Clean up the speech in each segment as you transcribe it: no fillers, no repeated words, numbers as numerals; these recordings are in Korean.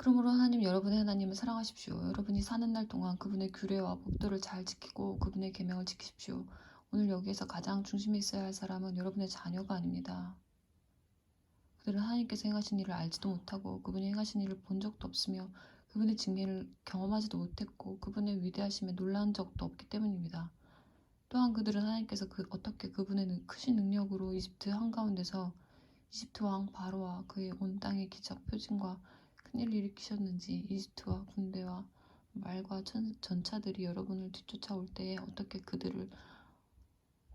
그러므로 하나님, 여러분의 하나님을 사랑하십시오. 여러분이 사는 날 동안 그분의 규례와 법도를 잘 지키고 그분의 계명을 지키십시오. 오늘 여기에서 가장 중심에 있어야 할 사람은 여러분의 자녀가 아닙니다. 그들은 하나님께서 행하신 일을 알지도 못하고 그분이 행하신 일을 본 적도 없으며 그분의 징계를 경험하지도 못했고 그분의 위대하심에 놀란 적도 없기 때문입니다. 또한 그들은 하나님께서 어떻게 그분의 크신 능력으로 이집트 한가운데서 이집트 왕 바로와 그의 온 땅의 기적 표징과 큰일을 일으키셨는지, 이집트와 군대와 말과 전차들이 여러분을 뒤쫓아올 때에 어떻게 그들을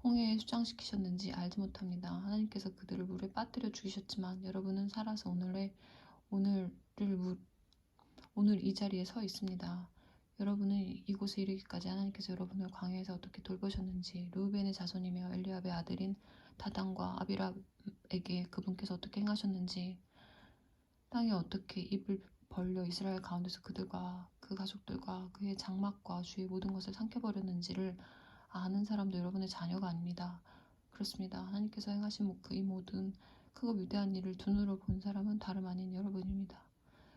홍해에 수장시키셨는지 알지 못합니다. 하나님께서 그들을 물에 빠뜨려 죽이셨지만 여러분은 살아서 오늘 이 자리에 서 있습니다. 여러분은 이곳에 이르기까지 하나님께서 여러분을 광야에서 어떻게 돌보셨는지, 르우벤의 자손이며 엘리압의 아들인 다단과 아비람에게 그분께서 어떻게 행하셨는지, 땅에 어떻게 입을 벌려 이스라엘 가운데서 그들과 그 가족들과 그의 장막과 주의 모든 것을 삼켜버렸는지를 아는 사람도 여러분의 자녀가 아닙니다. 그렇습니다. 하나님께서 행하신 이 모든 크고 위대한 일을 두 눈으로 본 사람은 다름 아닌 여러분입니다.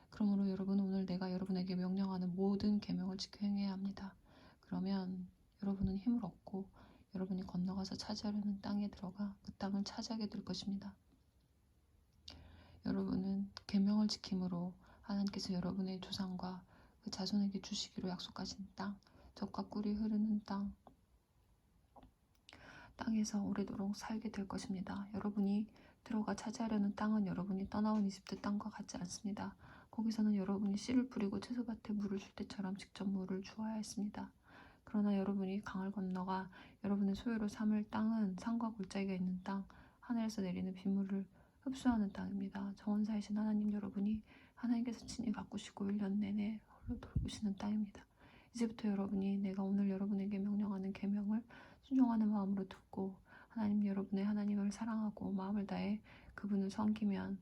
그러므로 여러분은 오늘 내가 여러분에게 명령하는 모든 계명을 지켜 행해야 합니다. 그러면 여러분은 힘을 얻고 여러분이 건너가서 차지하려는 땅에 들어가 그 땅을 차지하게 될 것입니다. 여러분은 계명을 지킴으로 하나님께서 여러분의 조상과 그 자손에게 주시기로 약속하신 땅, 젖과 꿀이 흐르는 땅에서 오래도록 살게 될 것입니다. 여러분이 들어가 차지하려는 땅은 여러분이 떠나온 이집트 땅과 같지 않습니다. 거기서는 여러분이 씨를 뿌리고 채소밭에 물을 줄 때처럼 직접 물을 주어야 했습니다. 그러나 여러분이 강을 건너가 여러분의 소유로 삼을 땅은 산과 골짜기가 있는 땅, 하늘에서 내리는 빗물을 흡수하는 땅입니다. 정원사이신 하나님, 여러분이 하나님께서 친히 가꾸시고 1년 내내 홀로 돌보시는 땅입니다. 이제부터 여러분이 내가 오늘 여러분에게 명령하는 계명을 순종하는 마음으로 듣고 하나님, 여러분의 하나님을 사랑하고 마음을 다해 그분을 섬기면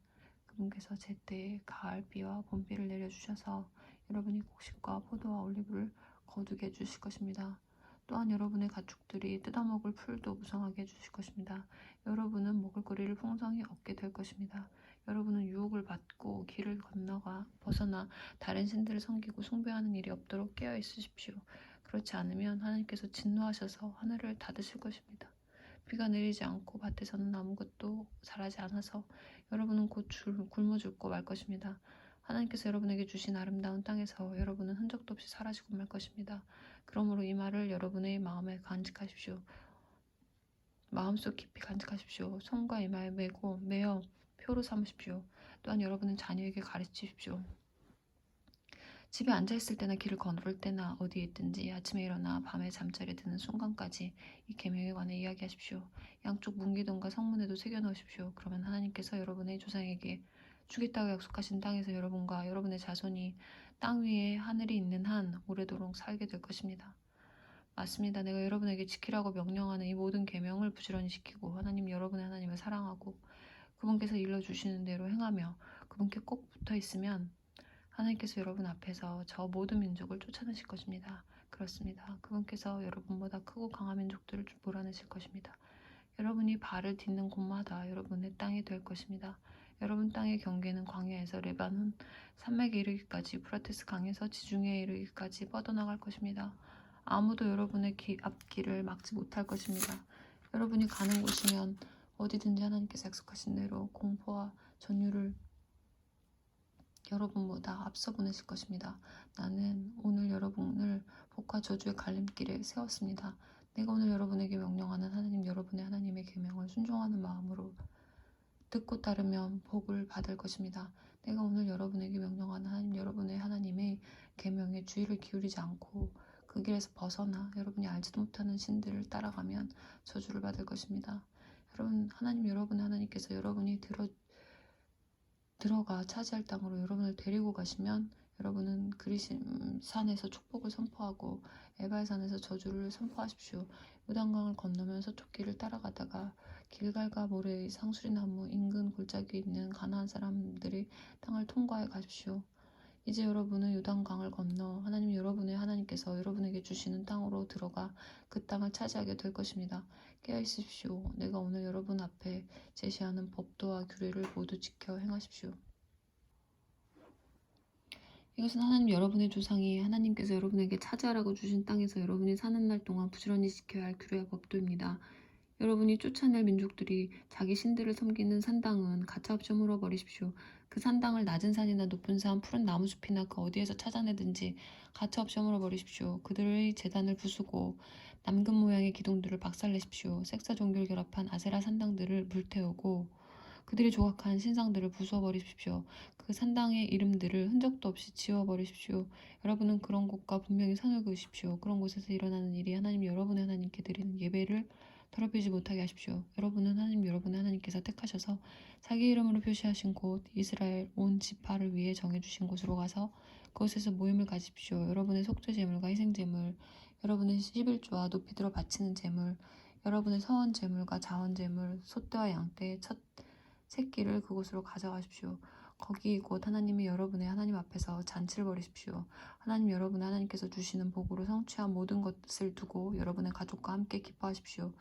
그분께서 제때에 가을비와 봄비를 내려주셔서 여러분이 곡식과 포도와 올리브를 거두게 해주실 것입니다. 또한 여러분의 가축들이 뜯어먹을 풀도 무성하게 해주실 것입니다. 여러분은 먹을거리를 풍성히 얻게 될 것입니다. 여러분은 유혹을 받고 길을 건너가 벗어나 다른 신들을 섬기고 숭배하는 일이 없도록 깨어 있으십시오. 그렇지 않으면 하나님께서 진노하셔서 하늘을 닫으실 것입니다. 비가 내리지 않고 밭에서는 아무것도 자라지 않아서 여러분은 곧 굶어 죽고 말 것입니다. 하나님께서 여러분에게 주신 아름다운 땅에서 여러분은 흔적도 없이 사라지고 말 것입니다. 그러므로 이 말을 여러분의 마음에 간직하십시오. 마음속 깊이 간직하십시오. 손과 이마에 매어 표로 삼으십시오. 또한 여러분은 자녀에게 가르치십시오. 집에 앉아있을 때나 길을 걸을 때나 어디에 있든지 아침에 일어나 밤에 잠자리에 드는 순간까지 이 계명에 관해 이야기하십시오. 양쪽 문기둥과 성문에도 새겨넣으십시오. 그러면 하나님께서 여러분의 조상에게 주겠다고 약속하신 땅에서 여러분과 여러분의 자손이 땅 위에 하늘이 있는 한 오래도록 살게 될 것입니다. 맞습니다. 내가 여러분에게 지키라고 명령하는 이 모든 계명을 부지런히 지키고 하나님, 여러분의 하나님을 사랑하고 그분께서 일러주시는 대로 행하며 그분께 꼭 붙어있으면 하나님께서 여러분 앞에서 저 모든 민족을 쫓아내실 것입니다. 그렇습니다. 그분께서 여러분보다 크고 강한 민족들을 몰아내실 것입니다. 여러분이 발을 딛는 곳마다 여러분의 땅이 될 것입니다. 여러분 땅의 경계는 광야에서 레바논 산맥에 이르기까지, 유프라테스 강에서 지중해에 이르기까지 뻗어나갈 것입니다. 아무도 여러분의 앞길을 막지 못할 것입니다. 여러분이 가는 곳이면 어디든지 하나님께서 약속하신 대로 공포와 전율을 여러분보다 앞서 보내실 것입니다. 나는 오늘 여러분을 복과 저주의 갈림길에 세웠습니다. 내가 오늘 여러분에게 명령하는 하나님, 여러분의 하나님의 계명을 순종하는 마음으로 듣고 따르면 복을 받을 것입니다. 내가 오늘 여러분에게 명령하는 하나님, 여러분의 하나님의 계명에 주의를 기울이지 않고 그 길에서 벗어나 여러분이 알지도 못하는 신들을 따라가면 저주를 받을 것입니다. 여러분, 하나님, 여러분의 하나님께서 여러분이 들어가 차지할 땅으로 여러분을 데리고 가시면 여러분은 그리심 산에서 축복을 선포하고 에발 산에서 저주를 선포하십시오. 요단강을 건너면서 쫓기를 따라가다가 길갈과 모래의 상수리나무 인근 골짜기에 있는 가나안 사람들의 땅을 통과해 가십시오. 이제 여러분은 요단강을 건너 하나님, 여러분의 하나님께서 여러분에게 주시는 땅으로 들어가 그 땅을 차지하게 될 것입니다. 깨어있으십시오. 내가 오늘 여러분 앞에 제시하는 법도와 규례를 모두 지켜 행하십시오. 이것은 하나님 여러분의 조상이 하나님께서 여러분에게 차지하라고 주신 땅에서 여러분이 사는 날 동안 부지런히 지켜야 할 규례와 법도입니다. 여러분이 쫓아낼 민족들이 자기 신들을 섬기는 산당은 가차없이 물어버리십시오. 그 산당을 낮은 산이나 높은 산, 푸른 나무숲이나 그 어디에서 찾아내든지 가차없이 물어버리십시오. 그들의 제단을 부수고 남금 모양의 기둥들을 박살내십시오. 색사 종교를 결합한 아세라 산당들을 불태우고 그들이 조각한 신상들을 부숴버리십시오. 그 산당의 이름들을 흔적도 없이 지워버리십시오. 여러분은 그런 곳과 분명히 선을 그으십시오. 그런 곳에서 일어나는 일이 하나님 여러분의 하나님께 드리는 예배를 더럽히지 못하게 하십시오. 여러분은 하나님 여러분의 하나님께서 택하셔서 자기 이름으로 표시하신 곳 이스라엘 온 지파를 위해 정해주신 곳으로 가서 그곳에서 모임을 가집시오. 여러분의 속죄 제물과 희생 제물, 여러분의 11조와 높이 들어 바치는 제물, 여러분의 서원 제물과 자원 제물, 소떼와 양떼의 첫 새끼를 그곳으로 가져가십시오. 거기 곧 하나님이 여러분의 하나님 앞에서 잔치를 벌이십시오. 하나님 여러분의 하나님께서 주시는 복으로 성취한 모든 것을 두고 여러분의 가족과 함께 기뻐하십시오.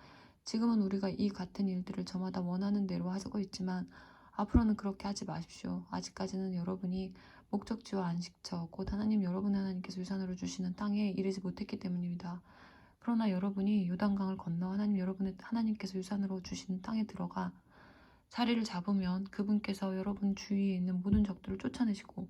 지금은 우리가 이 같은 일들을 저마다 원하는 대로 하고 있지만 앞으로는 그렇게 하지 마십시오. 아직까지는 여러분이 목적지와 안식처, 곧 하나님 여러분의 하나님께서 유산으로 주시는 땅에 이르지 못했기 때문입니다. 그러나 여러분이 요단강을 건너 하나님 여러분의 하나님께서 유산으로 주시는 땅에 들어가 자리를 잡으면 그분께서 여러분 주위에 있는 모든 적들을 쫓아내시고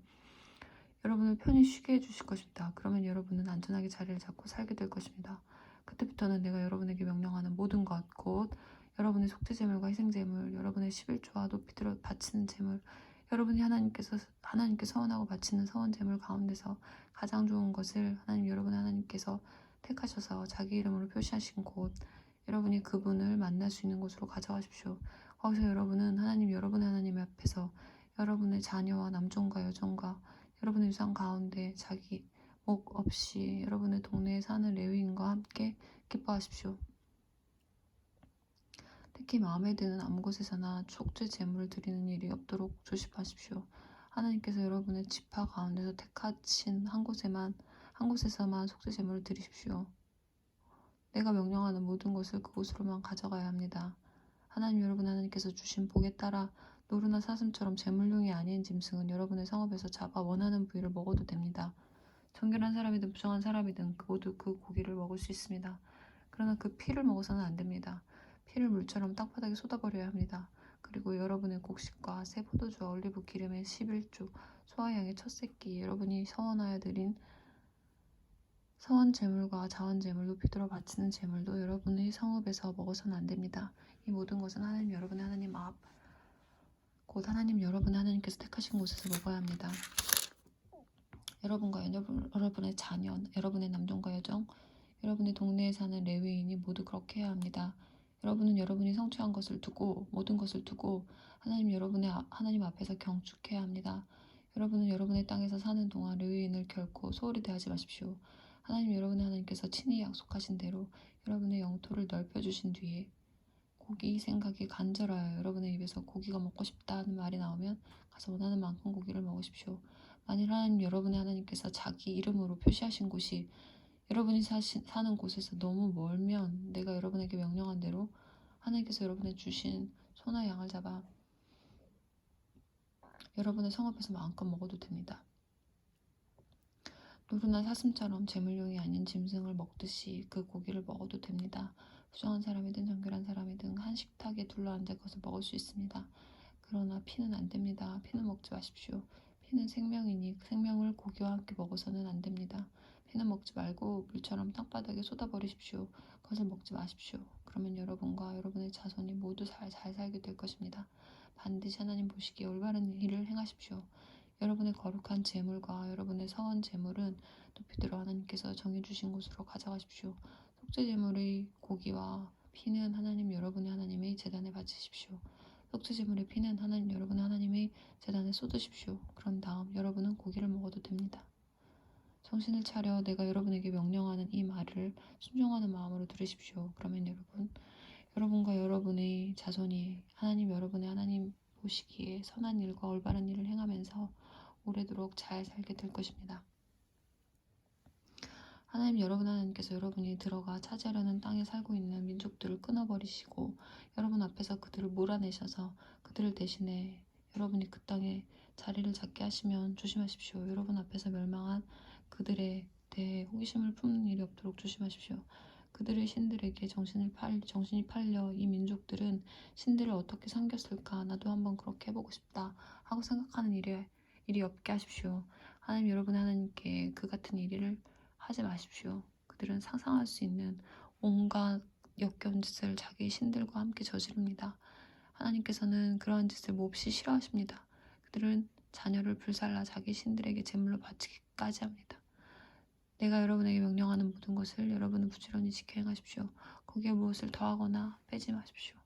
여러분을 편히 쉬게 해주실 것입니다. 그러면 여러분은 안전하게 자리를 잡고 살게 될 것입니다. 그때부터는 내가 여러분에게 명령하는 모든 것, 곧 여러분의 속죄제물과 희생제물, 여러분의 11조와 높이 들어 바치는 제물, 여러분이 하나님께 서원하고 바치는 서원제물 가운데서 가장 좋은 것을 하나님 여러분의 하나님께서 택하셔서 자기 이름으로 표시하신 곳, 여러분이 그분을 만날 수 있는 곳으로 가져가십시오. 거기서 여러분은 하나님 여러분의 하나님 앞에서 여러분의 자녀와 남종과 여종과 여러분의 유산 가운데 자기 목 없이 여러분의 동네에 사는 레위인과 함께 기뻐하십시오. 특히 마음에 드는 아무 곳에서나 속죄 제물을 드리는 일이 없도록 조심하십시오. 하나님께서 여러분의 지파 가운데서 택하신 한 곳에서만 속죄 제물을 드리십시오. 내가 명령하는 모든 것을 그곳으로만 가져가야 합니다. 하나님 여러분 하나님께서 주신 복에 따라 노루나 사슴처럼 제물용이 아닌 짐승은 여러분의 성읍에서 잡아 원하는 부위를 먹어도 됩니다. 정결한 사람이든 부정한 사람이든 모두 그 고기를 먹을 수 있습니다. 그러나 그 피를 먹어서는 안 됩니다. 피를 물처럼 땅바닥에 쏟아버려야 합니다. 그리고 여러분의 곡식과 새 포도주와 올리브 기름의 11조, 소와 양의 첫 새끼, 여러분이 서원하여 드린 서원 제물과 자원 제물, 높이 들어 바치는 제물도 여러분의 성읍에서 먹어서는 안 됩니다. 이 모든 것은 하나님 여러분의 하나님 앞, 곧 하나님 여러분의 하나님께서 택하신 곳에서 먹어야 합니다. 여러분과 여러분의 자녀, 여러분의 남종과 여종, 여러분의 동네에 사는 레위인이 모두 그렇게 해야 합니다. 여러분은 여러분이 성취한 것을 두고 모든 것을 두고 하나님 여러분의 하나님 앞에서 경축해야 합니다. 여러분은 여러분의 땅에서 사는 동안 레위인을 결코 소홀히 대하지 마십시오. 하나님 여러분의 하나님께서 친히 약속하신 대로 여러분의 영토를 넓혀주신 뒤에 고기 생각이 간절하여 여러분의 입에서 고기가 먹고 싶다는 말이 나오면 가서 원하는 만큼 고기를 먹으십시오. 만일 하나님 여러분의 하나님께서 자기 이름으로 표시하신 곳이 여러분이 사는 곳에서 너무 멀면 내가 여러분에게 명령한 대로 하나님께서 여러분의 주신 소나 양을 잡아 여러분의 성읍에서 마음껏 먹어도 됩니다. 노루나 사슴처럼 제물용이 아닌 짐승을 먹듯이 그 고기를 먹어도 됩니다. 부정한 사람이든 정결한 사람이든 한 식탁에 둘러앉아 그것을 먹을 수 있습니다. 그러나 피는 안 됩니다. 피는 먹지 마십시오. 피는 생명이니 생명을 고기와 함께 먹어서는 안 됩니다. 피는 먹지 말고 물처럼 땅바닥에 쏟아버리십시오. 그것을 먹지 마십시오. 그러면 여러분과 여러분의 자손이 모두 잘 살게 될 것입니다. 반드시 하나님 보시기에 올바른 일을 행하십시오. 여러분의 거룩한 제물과 여러분의 서원 제물은 높이 들어 하나님께서 정해주신 곳으로 가져가십시오. 속죄 제물의 고기와 피는 하나님 여러분의 하나님의 제단에 바치십시오. 속죄 제물의 피는 하나님 여러분의 하나님의 제단에 쏟으십시오. 그런 다음 여러분은 고기를 먹어도 됩니다. 정신을 차려 내가 여러분에게 명령하는 이 말을 순종하는 마음으로 들으십시오. 그러면 여러분과 여러분의 자손이 하나님 여러분의 하나님 보시기에 선한 일과 올바른 일을 행하면서 오래도록 잘 살게 될 것입니다. 하나님 여러분 하나님께서 여러분이 들어가 차지하려는 땅에 살고 있는 민족들을 끊어버리시고 여러분 앞에서 그들을 몰아내셔서 그들을 대신해 여러분이 그 땅에 자리를 잡게 하시면 조심하십시오. 여러분 앞에서 멸망한 그들에 대해 호기심을 품는 일이 없도록 조심하십시오. 그들의 신들에게 정신이 팔려 이 민족들은 신들을 어떻게 섬겼을까? 나도 한번 그렇게 해보고 싶다 하고 생각하는 일이 없게 하십시오. 하나님, 여러분의 하나님께 그 같은 일을 하지 마십시오. 그들은 상상할 수 있는 온갖 역겨운 짓을 자기 신들과 함께 저지릅니다. 하나님께서는 그러한 짓을 몹시 싫어하십니다. 그들은 자녀를 불살라 자기 신들에게 제물로 바치기까지 합니다. 내가 여러분에게 명령하는 모든 것을 여러분은 부지런히 지켜 행하십시오. 거기에 무엇을 더하거나 빼지 마십시오.